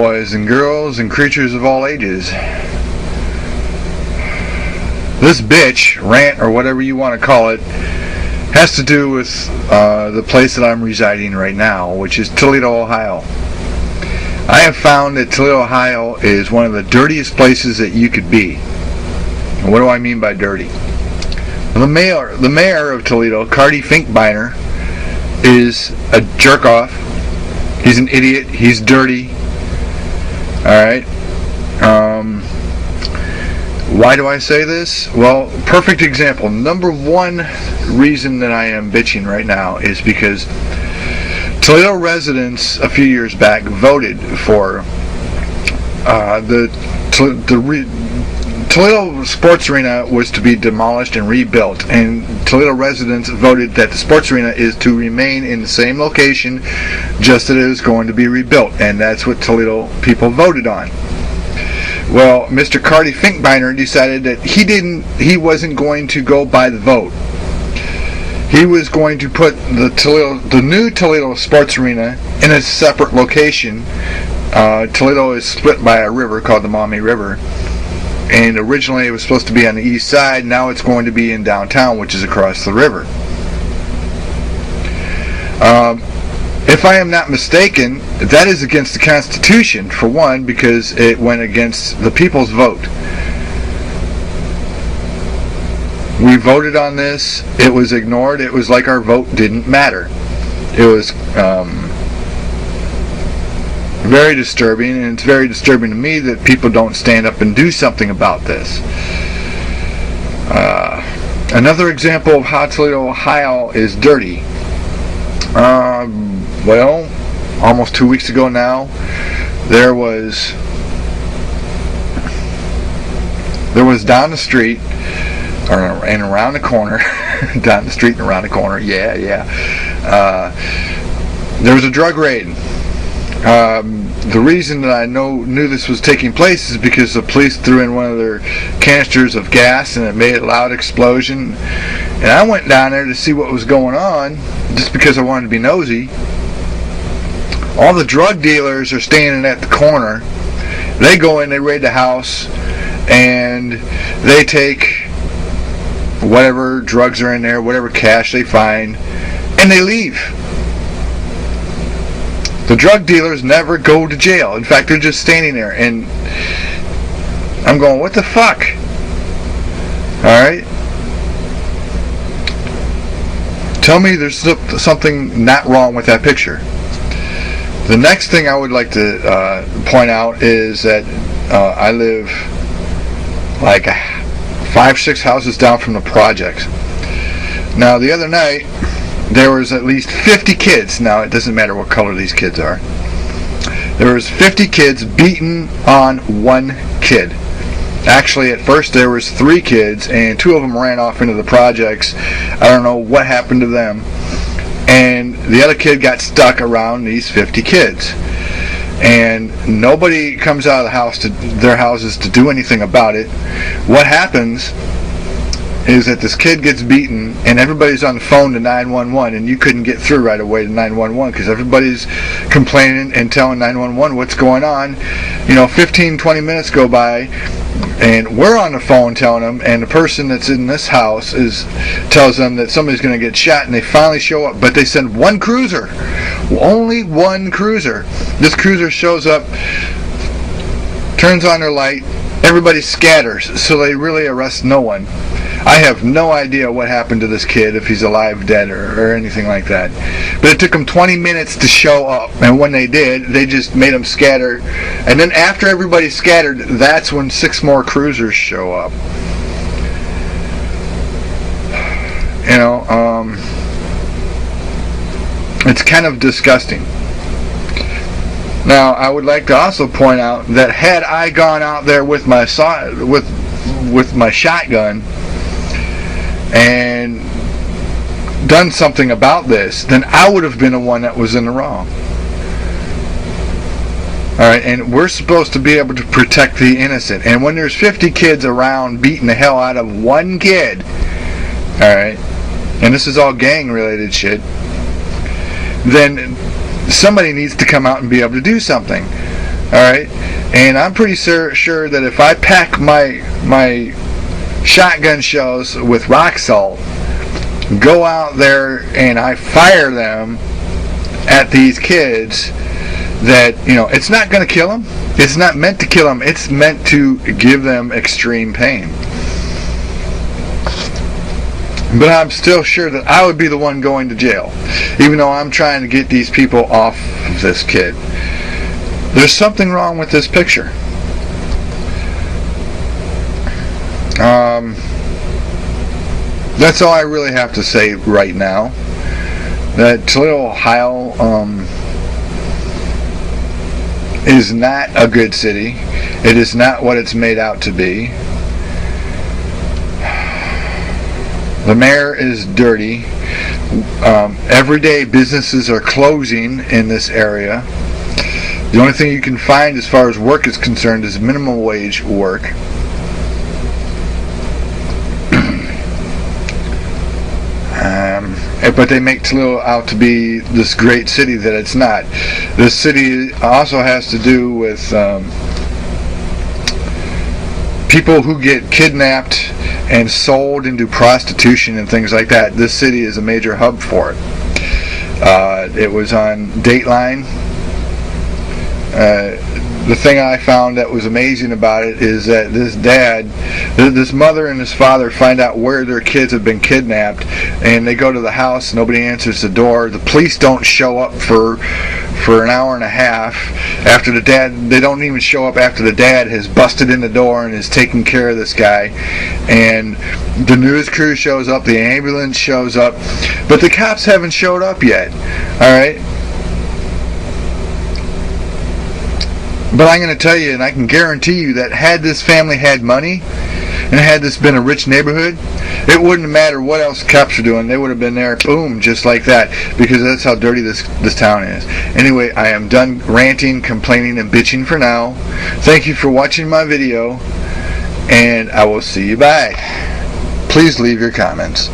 boys and girls and creatures of all ages. This bitch, rant, or whatever you want to call it, has to do with the place that I'm residing right now, which is Toledo, Ohio. I have found that Toledo, Ohio is one of the dirtiest places that you could be. And what do I mean by dirty? The mayor of Toledo, Carty Finkbeiner, is a jerk-off. He's an idiot. He's dirty. Alright. Why do I say this? Well, perfect example. Number one reason that I am bitching right now is because Toledo residents a few years back voted for the Toledo Sports Arena was to be demolished and rebuilt, and Toledo residents voted that the sports arena is to remain in the same location, just that it is going to be rebuilt, and that's what Toledo people voted on. Well, Mr. Carty Finkbeiner decided that he wasn't going to go by the vote. He was going to put the new Toledo Sports Arena in a separate location. Toledo is split by a river called the Maumee River, and originally it was supposed to be on the east side. Now it's going to be in downtown, which is across the river. If I am not mistaken, that is against the Constitution, for one, because it went against the people's vote. We voted on this. It was ignored. It was like our vote didn't matter. It was very disturbing, and it's very disturbing to me that people don't stand up and do something about this. Another example of how Toledo, Ohio is dirty. Well, almost 2 weeks ago now, there was down the street and around the corner, down the street and around the corner, there was a drug raid. The reason that I knew this was taking place is because the police threw in one of their canisters of gas and it made a loud explosion. And I went down there to see what was going on, just because I wanted to be nosy. All the drug dealers are standing at the corner. They go in, they raid the house, and they take whatever drugs are in there, whatever cash they find, and they leave. The drug dealers never go to jail. In fact, they're just standing there, and I'm going, what the fuck? Alright? Tell me there's something not wrong with that picture. The next thing I would like to point out is that I live like 5-6 houses down from the projects. Now, the other night, there was at least 50 kids. Now, it doesn't matter what color these kids are. There was 50 kids beating on one kid. Actually, at first there was 3 kids, and 2 of them ran off into the projects. I don't know what happened to them. And the other kid got stuck around these 50 kids. And nobody comes out of their houses to do anything about it. What happens is that this kid gets beaten and everybody's on the phone to 911, and you couldn't get through right away to 911 because everybody's complaining and telling 911 what's going on. 15-20 minutes go by and we're on the phone telling them, and the person that's in this house tells them that somebody's going to get shot, and they finally show up, but they send one cruiser, only one cruiser. This cruiser shows up, turns on their light, everybody scatters, so they really arrest no one. I have no idea what happened to this kid, if he's alive, dead, or anything like that. But it took them 20 minutes to show up, and when they did, they just made them scatter. And then after everybody scattered, that's when 6 more cruisers show up. It's kind of disgusting. Now, I would like to also point out that had I gone out there with my shotgun and done something about this, then I would have been the one that was in the wrong. Alright, and we're supposed to be able to protect the innocent. And when there's 50 kids around beating the hell out of one kid, alright, and this is all gang related shit, then somebody needs to come out and be able to do something. Alright? And I'm pretty sure that if I pack my shotgun shells with rock salt, go out there and I fire them at these kids, that, you know, it's not going to kill them. It's not meant to kill them. It's meant to give them extreme pain. But I'm still sure that I would be the one going to jail, even though I'm trying to get these people off of this kid. There's something wrong with this picture. That's all I really have to say right now. That Toledo, Ohio is not a good city. It is not what it's made out to be. The mayor is dirty. Every day businesses are closing in this area. The only thing you can find as far as work is concerned is minimum wage work. But they make Toledo out to be this great city that it's not. This city also has to do with people who get kidnapped and sold into prostitution and things like that. This city is a major hub for it. It was on Dateline. The thing I found that was amazing about it is that this mother and this father find out where their kids have been kidnapped, and they go to the house. Nobody answers the door. The police don't show up for an hour and a half after the dad. They don't even show up after the dad has busted in the door and is taking care of this guy. And the news crew shows up, the ambulance shows up, but the cops haven't showed up yet. All right. But I'm going to tell you, and I can guarantee you, that had this family had money, and had this been a rich neighborhood, it wouldn't matter what else the cops are doing. They would have been there, boom, just like that, because that's how dirty this town is. Anyway, I am done ranting, complaining, and bitching for now. Thank you for watching my video, and I will see you back. Please leave your comments.